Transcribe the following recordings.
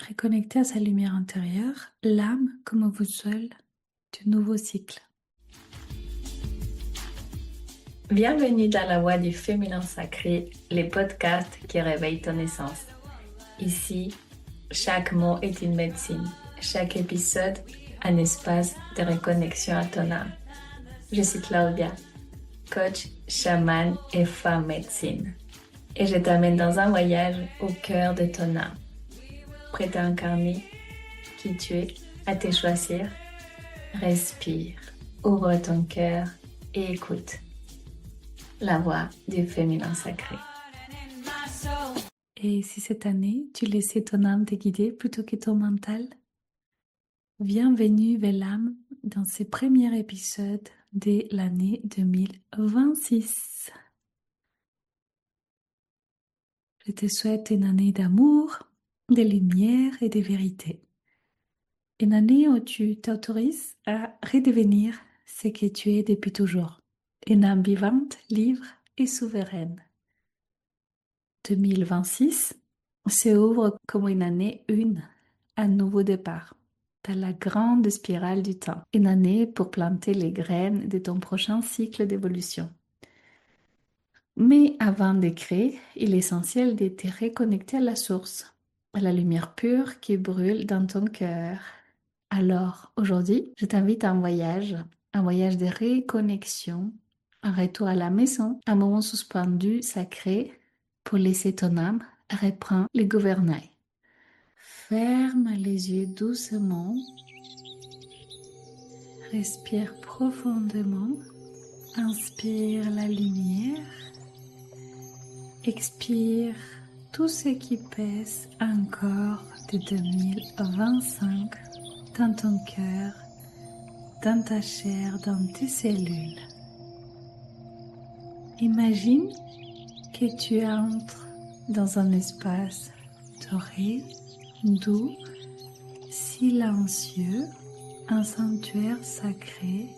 reconnecter à sa lumière intérieure, l'âme comme boussole du nouveau cycle. Bienvenue dans la voie du féminin sacré, les podcasts qui réveillent ton essence. Ici, chaque mot est une médecine, chaque épisode un espace de reconnexion à ton âme. Je suis Claudia, coach, chamane et femme médecine. Et je t'amène dans un voyage au cœur de ton âme. Prête à incarner qui tu es, à te choisir. Respire, ouvre ton cœur et écoute la voix du féminin sacré. Et si cette année, tu laissais ton âme te guider plutôt que ton mental, bienvenue belle âme dans ce premier épisode de l'année 2026. Je te souhaite une année d'amour, de lumière et de vérité. Une année où tu t'autorises à redevenir ce que tu es depuis toujours. Une âme vivante, libre et souveraine. 2026 se ouvre comme une année un nouveau départ dans la grande spirale du temps. Une année pour planter les graines de ton prochain cycle d'évolution. Mais avant de créer, il est essentiel de te reconnecter à la source, à la lumière pure qui brûle dans ton cœur. Alors, aujourd'hui, je t'invite à un voyage de reconnexion, un retour à la maison, un moment suspendu, sacré, pour laisser ton âme reprendre le gouvernail. Ferme les yeux doucement, respire profondément, inspire la lumière, expire tout ce qui pèse encore de 2025 dans ton cœur, dans ta chair, dans tes cellules. Imagine que tu entres dans un espace doré, doux, silencieux, un sanctuaire sacré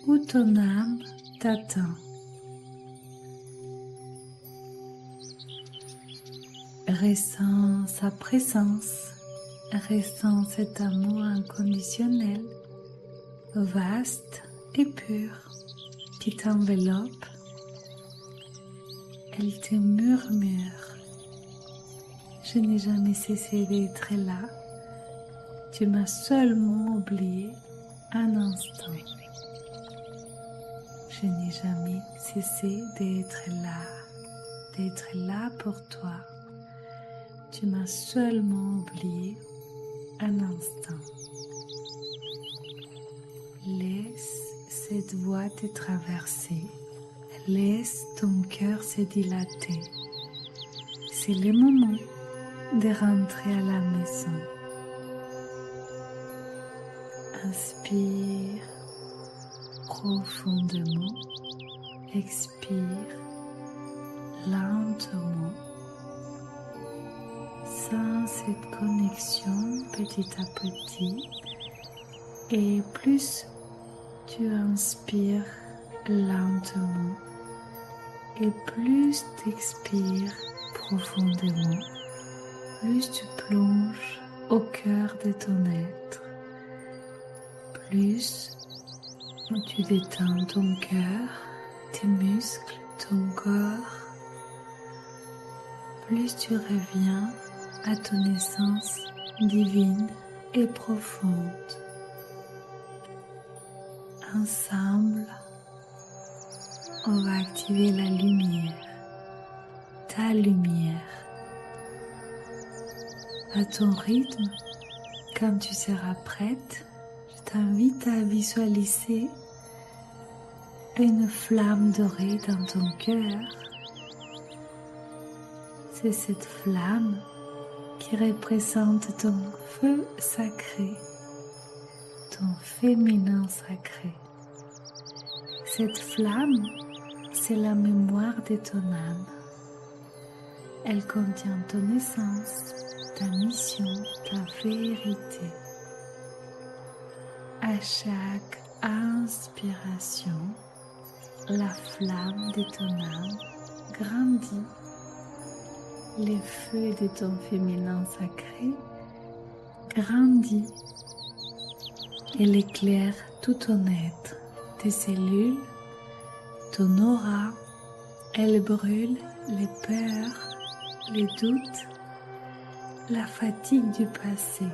où ton âme t'attend. Ressens sa présence, ressens cet amour inconditionnel, vaste et pur, qui t'enveloppe. Elle te murmure: je n'ai jamais cessé d'être là, tu m'as seulement oublié un instant. Je n'ai jamais cessé d'être là pour toi. Tu m'as seulement oublié un instant. Laisse cette voix te traverser. Laisse ton cœur se dilater. C'est le moment de rentrer à la maison. Inspire profondément. Expire lentement. Sens cette connexion petit à petit. Et plus tu inspires lentement et plus tu expires profondément, plus tu plonges au cœur de ton être, plus tu détends ton cœur, tes muscles, ton corps, plus tu reviens à ton essence divine et profonde. Ensemble, on va activer la lumière, ta lumière. À ton rythme, quand tu seras prête, je t'invite à visualiser une flamme dorée dans ton cœur. C'est cette flamme qui représente ton feu sacré, ton féminin sacré. Cette flamme, c'est la mémoire de ton âme. Elle contient ton essence, ta mission, ta vérité. À chaque inspiration, la flamme de ton âme grandit. Les feux de ton féminin sacré grandit. Elle éclaire tout ton être, tes cellules, ton aura. Elle brûle les peurs, les doutes, la fatigue du passé.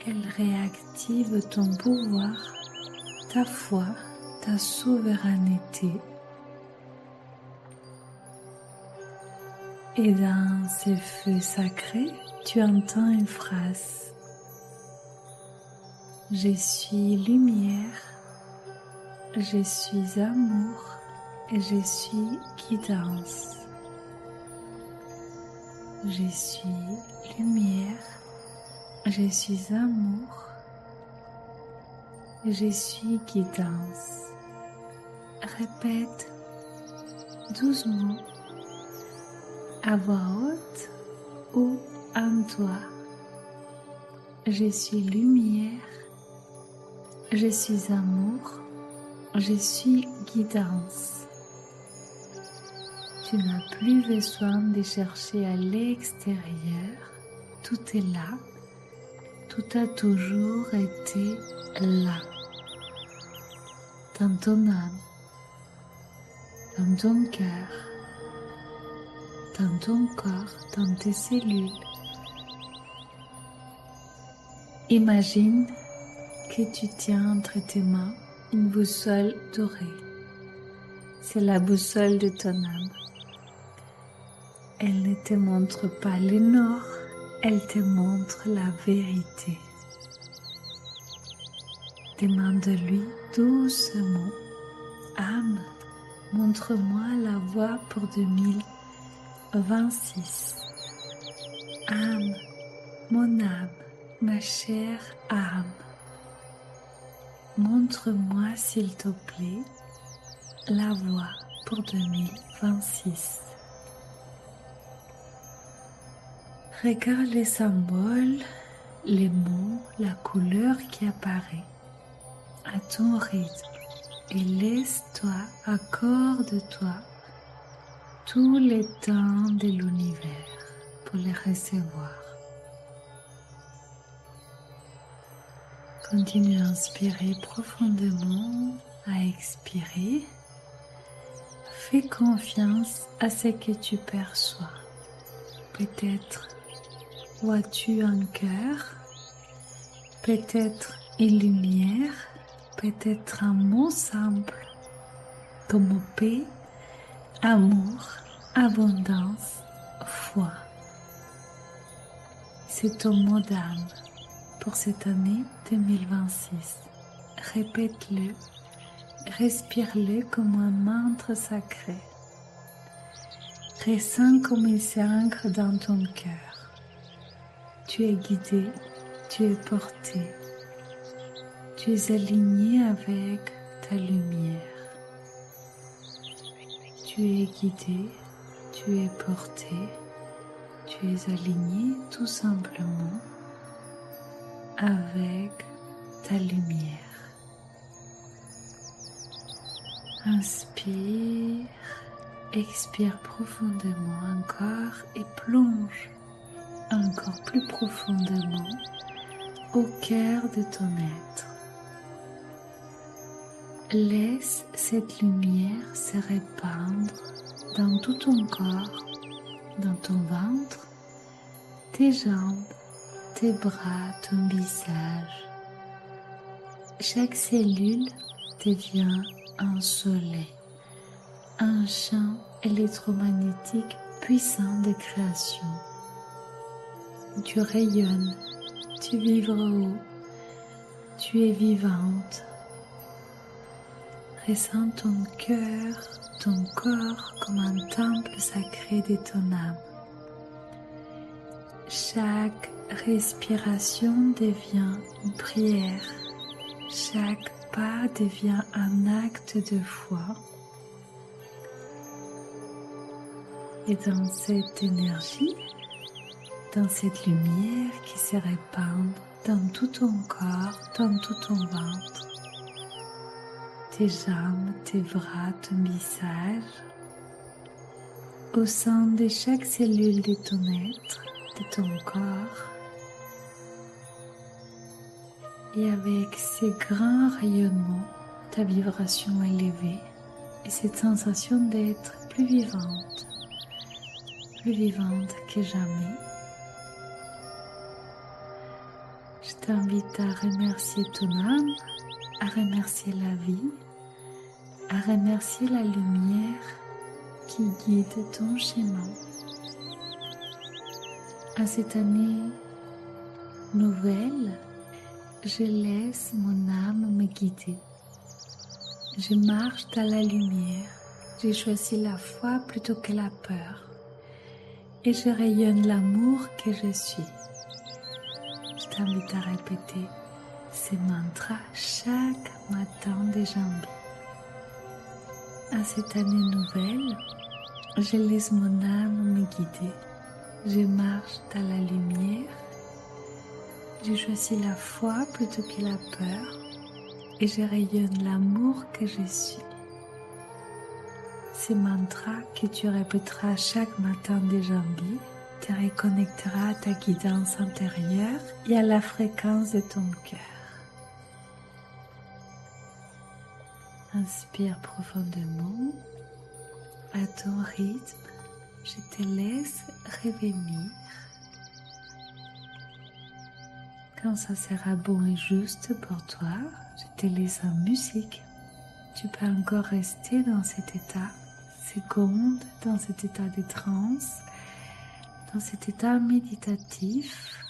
Elle réactive ton pouvoir, ta foi, ta souveraineté. Et dans ces feux sacrés, tu entends une phrase. Je suis lumière, je suis amour et je suis guidance. Je suis lumière, je suis amour et je suis guidance. Répète doucement à voix haute ou en toi. Je suis lumière, je suis amour, je suis guidance. Tu n'as plus besoin de chercher à l'extérieur. Tout est là. Tout a toujours été là. Dans ton âme, dans ton cœur, dans ton corps, dans tes cellules. Imagine que tu tiens entre tes mains une boussole dorée. C'est la boussole de ton âme. Elle ne te montre pas le nord, elle te montre la vérité. Demande-lui doucement, âme, montre-moi la voie pour 2026. Âme, mon âme, ma chère âme, montre-moi s'il te plaît la voie pour 2026. Regarde les symboles, les mots, la couleur qui apparaît à ton rythme et laisse-toi, accorde-toi tout le temps de l'univers pour les recevoir. Continue à inspirer profondément, à expirer. Fais confiance à ce que tu perçois. Peut-être vois-tu un cœur, peut-être une lumière, peut-être un mot simple comme paix, amour, abondance, foi. C'est ton mot d'âme pour cette année 2026. Répète-le, respire-le comme un mantra sacré. Ressens comme il s'ancre dans ton cœur. Tu es guidé, tu es porté, tu es aligné avec ta lumière. Tu es guidé, tu es porté, tu es aligné tout simplement avec ta lumière. Inspire, expire profondément encore et plonge encore plus profondément au cœur de ton être. Laisse cette lumière se répandre dans tout ton corps, dans ton ventre, tes jambes, tes bras, ton visage. Chaque cellule devient un soleil, un champ électromagnétique puissant de création. Tu rayonnes, tu vibres haut, tu es vivante. Ressens ton cœur, ton corps comme un temple sacré de ton âme. Chaque respiration devient une prière. Chaque pas devient un acte de foi. Et dans cette énergie, dans cette lumière qui se répand dans tout ton corps, dans tout ton ventre, tes jambes, tes bras, ton visage, au sein de chaque cellule de ton être, de ton corps, Et avec ces grands rayonnements, ta vibration élevée et cette sensation d'être plus vivante que jamais, je t'invite à remercier ton âme, à remercier la vie, à remercier la lumière qui guide ton chemin. À cette année nouvelle, je laisse mon âme me guider. Je marche dans la lumière. J'ai choisi la foi plutôt que la peur. Et je rayonne l'amour que je suis. Je t'invite à répéter ces mantras chaque matin de janvier. À cette année nouvelle, je laisse mon âme me guider. Je marche dans la lumière. Je choisis la foi plutôt que la peur. Et je rayonne l'amour que je suis. Ces mantras que tu répéteras chaque matin de janvier te reconnectera à ta guidance intérieure et à la fréquence de ton cœur. Inspire profondément. À ton rythme, je te laisse revenir. Quand ça sera bon et juste pour toi, je te laisse en musique. Tu peux encore rester dans cet état, seconde, dans cet état de transe, dans cet état méditatif.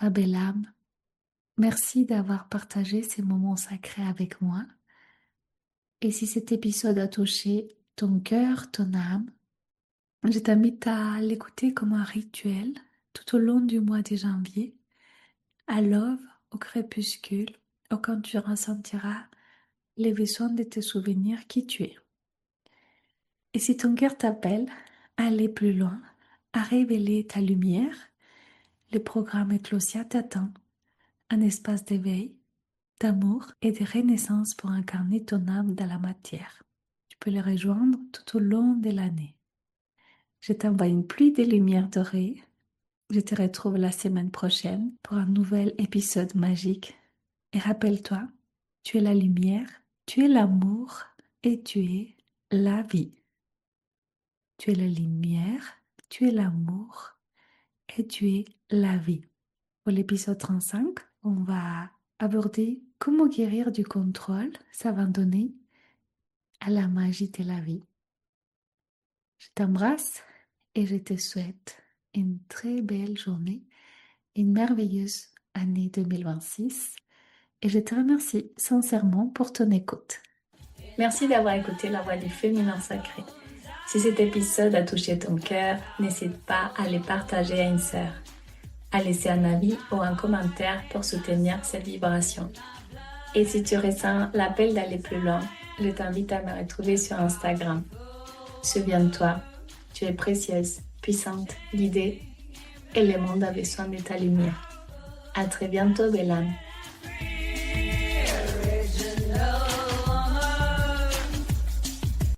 Ma belle âme, merci d'avoir partagé ces moments sacrés avec moi. Et si cet épisode a touché ton cœur, ton âme, je t'invite à l'écouter comme un rituel tout au long du mois de janvier, à l'aube, au crépuscule, ou quand tu ressentiras les besoins de te souvenir qui tu es. Et si ton cœur t'appelle à aller plus loin, à révéler ta lumière, le programme Eclosia t'attend, un espace d'éveil, d'amour et de renaissance pour incarner ton âme dans la matière. Tu peux le rejoindre tout au long de l'année. Je t'envoie une pluie de lumière dorée. Je te retrouve la semaine prochaine pour un nouvel épisode magique. Et rappelle-toi, tu es la lumière, tu es l'amour et tu es la vie. Tu es la lumière, tu es l'amour et tu es la vie. Pour l'épisode 35, on va aborder comment guérir du contrôle, s'abandonner à la magie de la vie. Je t'embrasse et je te souhaite une très belle journée, une merveilleuse année 2026 et je te remercie sincèrement pour ton écoute. Merci d'avoir écouté La Voix du Féminin Sacré. Si cet épisode a touché ton cœur, n'hésite pas à le partager à une sœur, à laisser un avis ou un commentaire pour soutenir cette vibration. Et si tu ressens l'appel d'aller plus loin, je t'invite à me retrouver sur Instagram. Souviens-toi, tu es précieuse, puissante, guidée et le monde a besoin de ta lumière. À très bientôt, belle âme.